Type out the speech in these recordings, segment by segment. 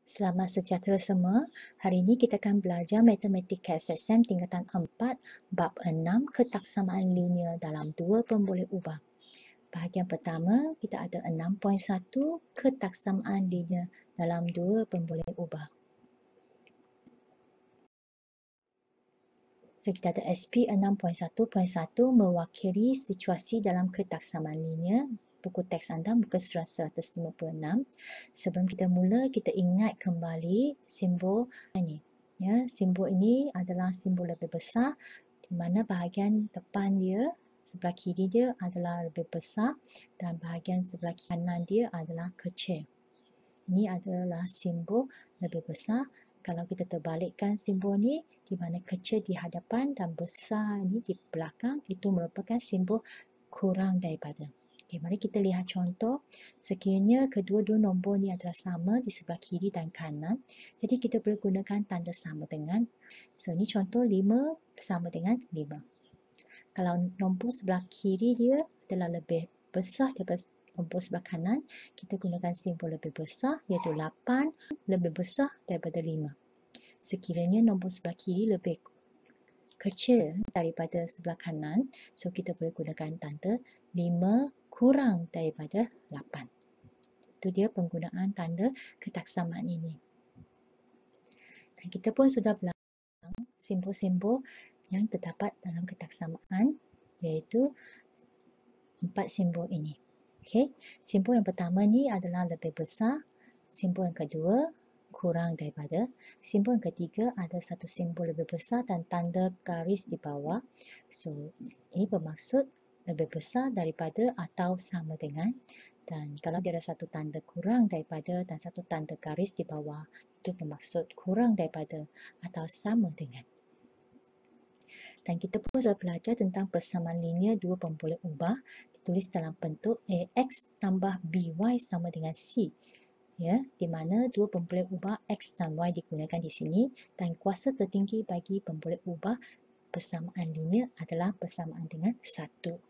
Selamat sejahtera semua. Hari ini kita akan belajar Matematik KSSM tingkatan 4, bab 6, ketaksamaan linear dalam dua pemboleh ubah. Bahagian pertama, kita ada 6.1, ketaksamaan linear dalam dua pemboleh ubah. So, kita ada SP 6.1.1 mewakili situasi dalam ketaksamaan linear. Buku teks anda muka surat 156. Sebelum kita mula, kita ingat kembali simbol ini. Ya, simbol ini adalah simbol lebih besar di mana bahagian depan dia, sebelah kiri dia adalah lebih besar dan bahagian sebelah kanan dia adalah kecil. Ini adalah simbol lebih besar. Kalau kita terbalikkan simbol ni, di mana kecil di hadapan dan besar ni di belakang, itu merupakan simbol kurang daripada. Okay, mari kita lihat contoh. Sekiranya kedua-dua nombor ni adalah sama di sebelah kiri dan kanan, jadi kita boleh gunakan tanda sama dengan. So, ni contoh 5 sama dengan 5. Kalau nombor sebelah kiri dia adalah lebih besar daripada nombor sebelah kanan, kita gunakan simbol lebih besar iaitu 8 lebih besar daripada 5. Sekiranya nombor sebelah kiri lebih kecil daripada sebelah kanan, so kita boleh gunakan tanda 5 kurang daripada 8. Itu dia penggunaan tanda ketaksamaan ini. Dan kita pun sudah belajar simbol-simbol yang terdapat dalam ketaksamaan, iaitu 4 simbol ini. Okey, simbol yang pertama ni adalah lebih besar, simbol yang kedua kurang daripada, simbol yang ketiga ada satu simbol lebih besar dan tanda garis di bawah. So, ini bermaksud lebih besar daripada atau sama dengan, dan kalau dia ada satu tanda kurang daripada dan satu tanda garis di bawah, itu bermaksud kurang daripada atau sama dengan. Dan kita pun sudah belajar tentang persamaan linear dua pemboleh ubah ditulis dalam bentuk AX tambah BY sama dengan C. Ya, di mana dua pemboleh ubah X dan Y digunakan di sini dan kuasa tertinggi bagi pemboleh ubah persamaan linear adalah persamaan dengan 1.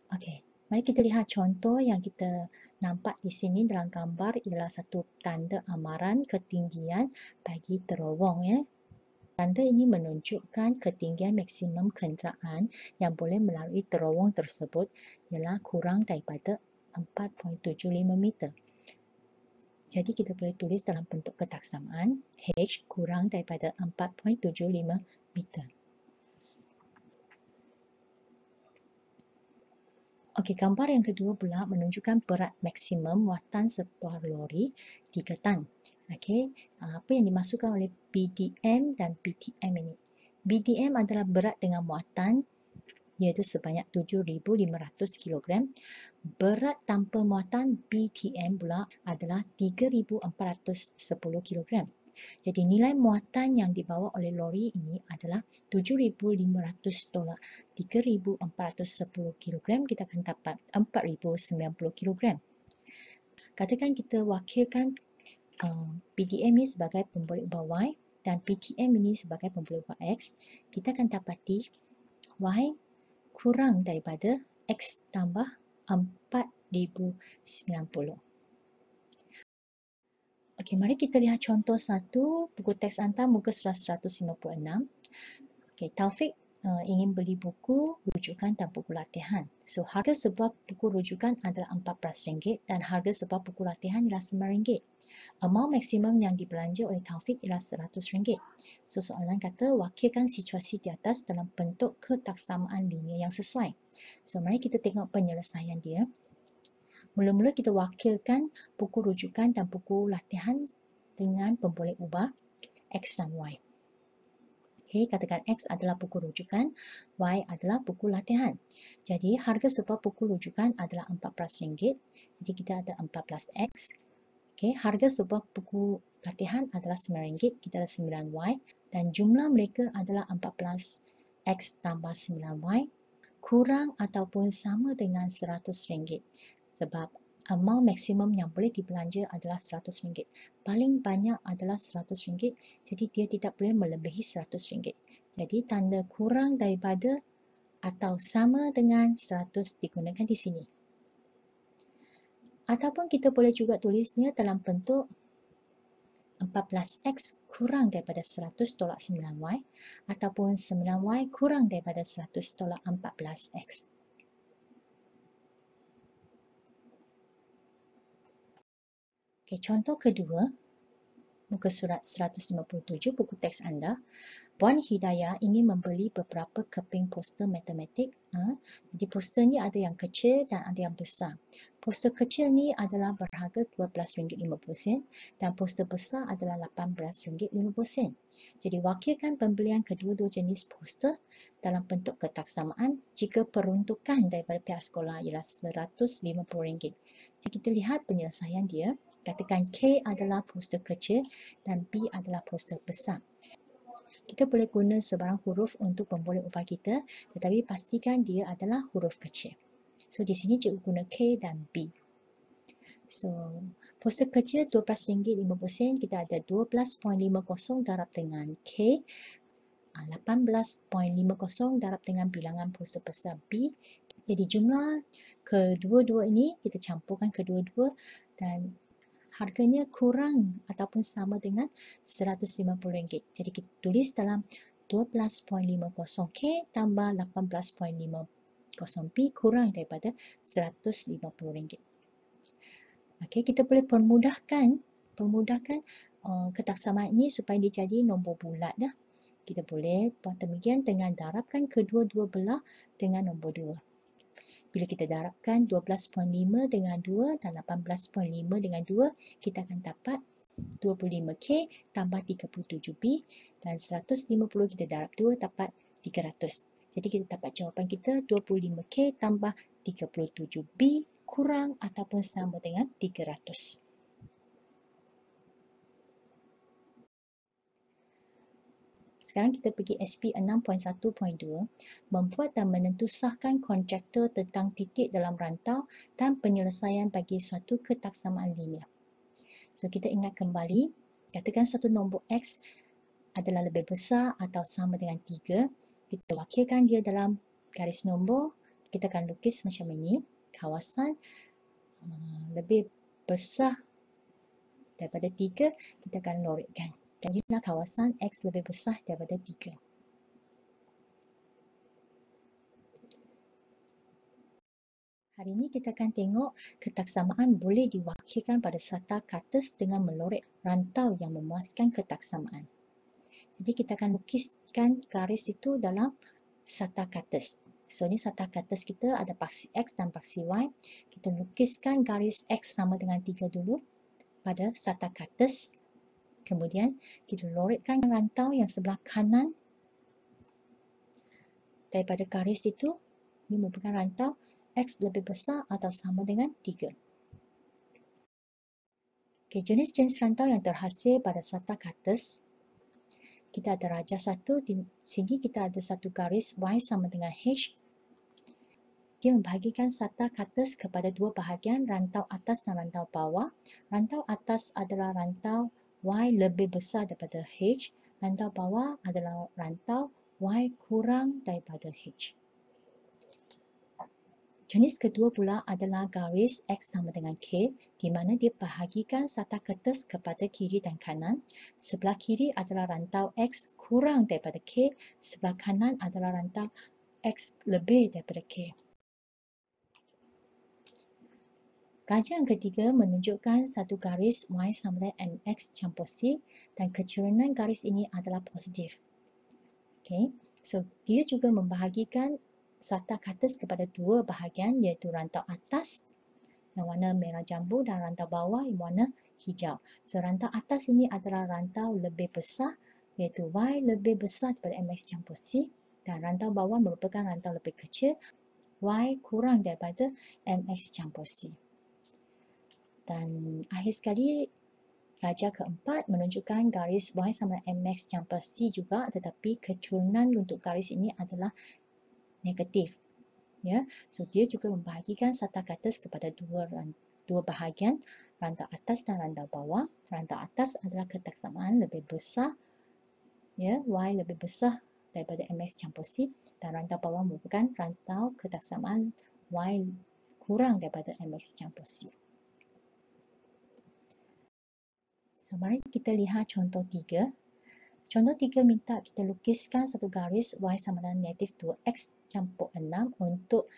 Okey, mari kita lihat contoh yang kita nampak di sini dalam gambar ialah satu tanda amaran ketinggian bagi terowong ya. Tanda ini menunjukkan ketinggian maksimum kenderaan yang boleh melalui terowong tersebut ialah kurang daripada 4.75 meter. Jadi kita boleh tulis dalam bentuk ketaksamaan H kurang daripada 4.75 meter. Okey, gambar yang kedua pula menunjukkan berat maksimum muatan sebuah lori 3 tan. Okey, apa yang dimasukkan oleh BDM dan BTM ini? BDM adalah berat dengan muatan iaitu sebanyak 7,500 kg. Berat tanpa muatan BTM pula adalah 3,410 kg. Jadi nilai muatan yang dibawa oleh lori ini adalah 7,500 tolak 3,410 kg, kita akan dapat 4,090 kg. Katakan kita wakilkan BDM ini sebagai pemboleh ubah Y dan BTM ini sebagai pemboleh ubah X, kita akan dapati Y kurang daripada X tambah 4,090. Okey, mari kita lihat contoh 1, buku teks anda muka surat 156. Okey, Taufik ingin beli buku rujukan dan buku latihan. So, harga sebuah buku rujukan adalah RM14 dan harga sebuah buku latihan ialah RM9. Amount maksimum yang dibelanja oleh Taufik ialah RM100. So, soalan kata wakilkan situasi di atas dalam bentuk ketaksamaan linear yang sesuai. So, mari kita tengok penyelesaian dia. Mula-mula kita wakilkan buku rujukan dan buku latihan dengan pemboleh ubah X dan Y. Okay, katakan X adalah buku rujukan, Y adalah buku latihan. Jadi, harga sebuah buku rujukan adalah RM14. Jadi, kita ada 14X. Okay, harga sebuah buku latihan adalah RM9, kita ada 9Y. Dan jumlah mereka adalah 14X tambah 9Y kurang ataupun sama dengan RM100. Sebab amount maksimum yang boleh dibelanja adalah RM100. Paling banyak adalah RM100, jadi dia tidak boleh melebihi RM100. Jadi tanda kurang daripada atau sama dengan 100 digunakan di sini. Ataupun kita boleh juga tulisnya dalam bentuk 14x kurang daripada 100 tolak 9y ataupun 9y kurang daripada 100 tolak 14x. Okey, contoh kedua, muka surat 157 buku teks anda. Puan Hidayah ingin membeli beberapa keping poster matematik. Jadi poster ni ada yang kecil dan ada yang besar. Poster kecil ni adalah berharga RM12.50 dan poster besar adalah RM18.50. Jadi wakilkan pembelian kedua-dua jenis poster dalam bentuk kertas samaan jika peruntukan daripada pihak sekolah ialah RM150. Jadi kita lihat penyelesaian dia. Katakan K adalah poster kecil dan B adalah poster besar. Kita boleh guna sebarang huruf untuk pemboleh upah kita, tetapi pastikan dia adalah huruf kecil. So, di sini cikgu guna K dan B. So, poster kecil RM12.50, kita ada 12.50 darab dengan K, 18.50 darab dengan bilangan poster besar B. Jadi jumlah kedua-dua ini, kita campurkan kedua-dua dan harganya kurang ataupun sama dengan RM150. Jadi kita tulis dalam 12.50K tambah 18.50B kurang daripada RM150. Okey, kita boleh permudahkan kertas samaan ini supaya dia jadi nombor bulat dah. Kita boleh buat demikian dengan darabkan kedua-dua belah dengan nombor 2. Bila kita darabkan 12.5 dengan 2 dan 18.5 dengan 2, kita akan dapat 25K tambah 37B dan 150 kita darab 2 dapat 300. Jadi kita dapat jawapan kita 25K tambah 37B kurang ataupun sama dengan 300. Sekarang kita pergi SP 6.1.2, membuat dan menentusahkan konjektur tentang titik dalam rantau dan penyelesaian bagi suatu ketaksamaan linear. So, kita ingat kembali, katakan satu nombor X adalah lebih besar atau sama dengan 3. Kita wakilkan dia dalam garis nombor, kita akan lukis macam ini, kawasan lebih besar daripada 3, kita akan lorikkan. Dan inilah kawasan X lebih besar daripada 3. Hari ini kita akan tengok ketaksamaan boleh diwakilkan pada sata kates dengan melorek rantau yang memuaskan ketaksamaan. Jadi kita akan lukiskan garis itu dalam sata kates. So, ini sata kates kita ada paksi X dan paksi Y. Kita lukiskan garis X sama dengan 3 dulu pada sata kates. Kemudian kita lorekkan rantau yang sebelah kanan daripada garis itu. Ini merupakan rantau X lebih besar atau sama dengan 3. Okay, jenis-jenis rantau yang terhasil pada sata kates. Kita ada raja 1, di sini kita ada satu garis Y sama dengan H. Dia membahagikan sata kates kepada dua bahagian, rantau atas dan rantau bawah. Rantau atas adalah rantau Y lebih besar daripada H. Rantau bawah adalah rantau Y kurang daripada H. Jenis kedua pula adalah garis X sama dengan K, di mana dia bahagikan sata kertas kepada kiri dan kanan. Sebelah kiri adalah rantau X kurang daripada K, sebelah kanan adalah rantau X lebih daripada K. Raja yang ketiga menunjukkan satu garis Y sama dengan MX campur C dan keturunan garis ini adalah positif. Okay. So, dia juga membahagikan sata kates kepada dua bahagian iaitu rantau atas yang warna merah jambu dan rantau bawah yang warna hijau. So, rantau atas ini adalah rantau lebih besar iaitu Y lebih besar daripada MX campur C dan rantau bawah merupakan rantau lebih kecil Y kurang daripada MX campur C. Dan akhir sekali, raja keempat menunjukkan garis Y sama MX campur C juga, tetapi keturunan untuk garis ini adalah negatif. Ya, so dia juga membahagikan sata kates kepada dua bahagian, rantau atas dan rantau bawah. Rantau atas adalah ketaksamaan lebih besar, ya, Y lebih besar daripada MX campur C, dan rantau bawah merupakan rantau ketaksamaan Y kurang daripada MX campur C. So, mari kita lihat contoh 3. Contoh 3 minta kita lukiskan satu garis y sama dengan negatif 2x campur 6 untuk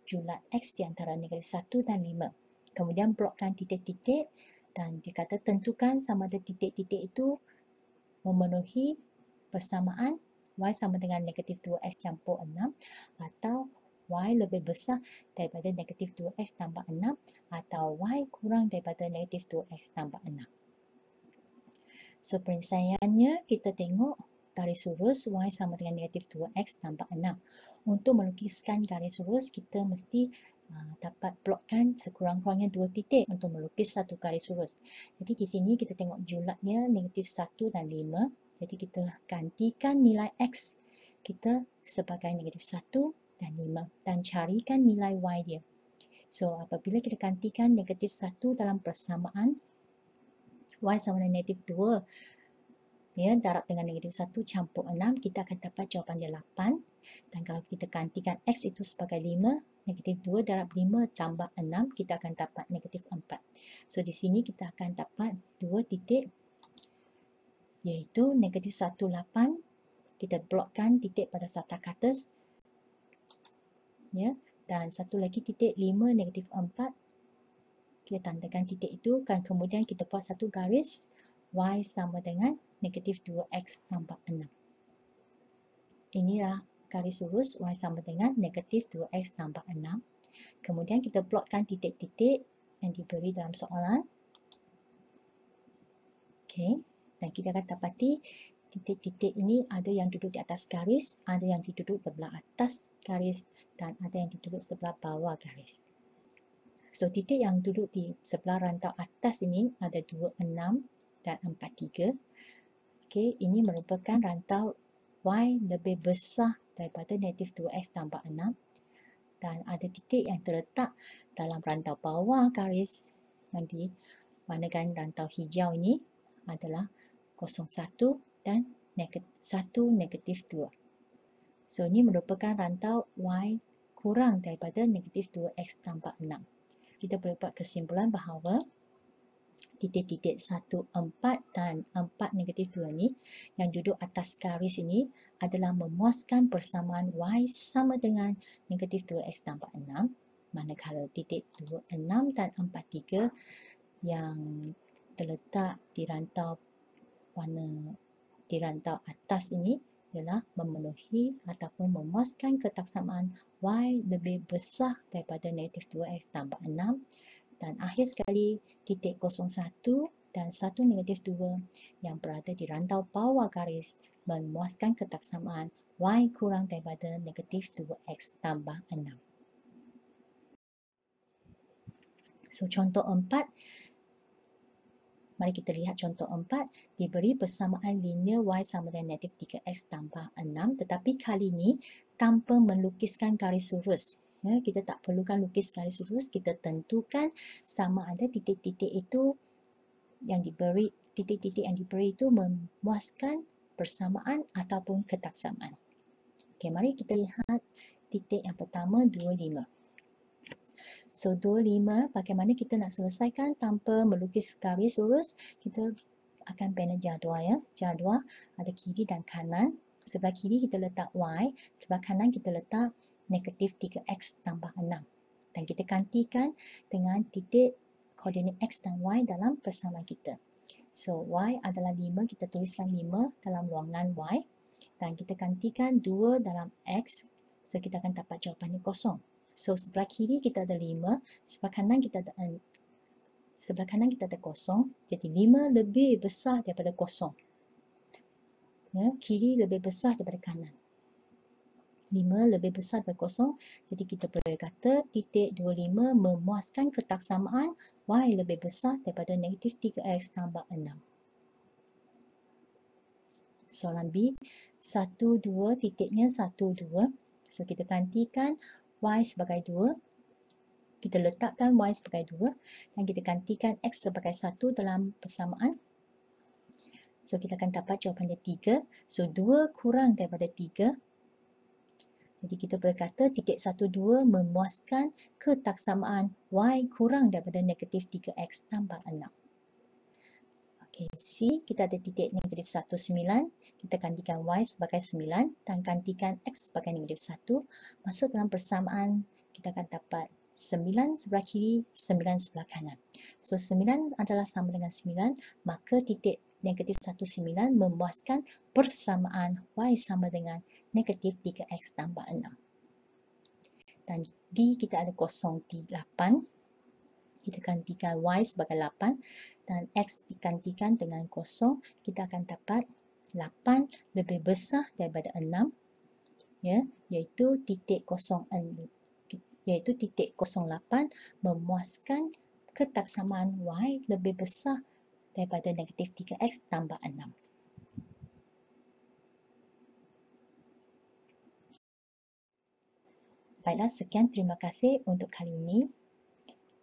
julat x di antara negatif 1 dan 5. Kemudian blokkan titik-titik dan dia kata tentukan sama ada titik-titik itu memenuhi persamaan y sama dengan negatif 2x campur 6 atau y lebih besar daripada negatif 2x tambah 6 atau y kurang daripada negatif 2x tambah 6. So, penyelesaiannya kita tengok garis lurus y sama dengan negatif 2x tambah 6. Untuk melukiskan garis lurus, kita mesti dapat blokkan sekurang-kurangnya 2 titik untuk melukis satu garis lurus. Jadi di sini kita tengok julatnya negatif 1 dan 5. Jadi kita gantikan nilai x kita sebagai negatif 1 dan 5 dan carikan nilai y dia. So, apabila kita gantikan negatif 1 dalam persamaan y sama dengan negatif 2 ya, darab dengan negatif 1 campur 6, kita akan dapat jawapan dia 8. Dan kalau kita gantikan x itu sebagai 5, negatif 2 darab 5 tambah 6, kita akan dapat negatif 4. So, di sini kita akan dapat 2 titik, iaitu negatif 1, 8. Kita blokkan titik pada satu atas. Ya, dan satu lagi titik 5, negatif 4. Kita tandakan titik itu, dan kemudian kita buat satu garis y sama dengan negatif 2x tambah 6. Inilah garis lurus y sama dengan negatif 2x tambah 6. Kemudian kita plotkan titik-titik yang diberi dalam soalan. Okey, dan kita akan dapati titik-titik ini ada yang duduk di atas garis, ada yang duduk sebelah atas garis, dan ada yang duduk sebelah bawah garis. So, titik yang duduk di sebelah rantau atas ini ada 2, 6 dan 4, 3. Okey, ini merupakan rantau y lebih besar daripada negatif 2x tambah 6. Dan ada titik yang terletak dalam rantau bawah garis yang dimanakan rantau hijau ini adalah 0,1 dan 1, negatif 2. So, ini merupakan rantau y kurang daripada negatif 2x tambah 6. Kita boleh buat kesimpulan bahawa titik-titik 1, 4 dan 4, negatif 2 ni yang duduk atas garis ini adalah memuaskan persamaan y sama dengan negatif 2x tambah 6. Manakala titik 2, 6 dan 4, 3 yang terletak di rantau atas ini ialah memenuhi ataupun memuaskan ketaksamaan y lebih besar daripada negatif 2x tambah 6. Dan akhir sekali, titik 0,1 dan 1, negatif 2 yang berada di rantau bawah garis memuaskan ketaksamaan y kurang daripada negatif 2x tambah 6. So, contoh 4. Mari kita lihat contoh 4. Diberi persamaan linear y sama dengan negatif 3x tambah 6, tetapi kali ini tanpa melukiskan garis lurus. Ya, kita tak perlukan lukis garis lurus, kita tentukan sama ada titik-titik itu yang diberi, titik-titik yang diberi itu memuaskan persamaan ataupun ketaksamaan. Okey, mari kita lihat titik yang pertama, 25. So, 25, bagaimana kita nak selesaikan tanpa melukis garis lurus? Kita akan panel jadual ya. Jadual ada kiri dan kanan. Sebelah kiri kita letak y, sebelah kanan kita letak negatif 3x tambah 6. Dan kita gantikan dengan titik koordinat x dan y dalam persamaan kita. So, y adalah 5, kita tuliskan 5 dalam ruangan y. Dan kita gantikan 2 dalam x. So, kita akan dapat jawapannya kosong. So, sebelah kiri kita ada 5, sebelah kanan kita ada kosong. Jadi, 5 lebih besar daripada kosong. Ya, kiri lebih besar daripada kanan. 5 lebih besar daripada kosong. Jadi, kita boleh kata titik 25 memuaskan ketaksamaan y lebih besar daripada negatif 3x tambah 6. Soalan B, 1, 2, titiknya 1, 2. So, kita gantikan y sebagai 2. Kita letakkan y sebagai 2 dan kita gantikan x sebagai 1 dalam persamaan. So, kita akan dapat jawapan dia 3. So, 2 kurang daripada 3. Jadi, kita boleh kata titik 1, 2 memuaskan ketaksamaan y kurang daripada negatif 3x tambah 6. Okey, C kita ada titik negatif 1, 9. Kita gantikan Y sebagai 9 dan gantikan X sebagai negatif 1. Masuk dalam persamaan, kita akan dapat 9 sebelah kiri, 9 sebelah kanan. So, 9 adalah sama dengan 9, maka titik negatif 1, 9 memuaskan persamaan Y sama dengan negatif 3X tambah 6. Dan D kita ada kosong 8. Kita gantikan Y sebagai 8 dan X digantikan dengan kosong. Kita akan dapat 8 lebih besar daripada 6, ya, iaitu titik 08 memuaskan ketaksamaan Y lebih besar daripada negatif 3X tambah 6. Baiklah, sekian, terima kasih untuk kali ini.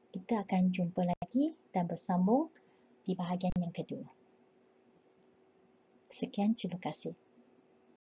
Kita akan jumpa lagi dan bersambung di bahagian yang kedua. Sekian, terima kasih.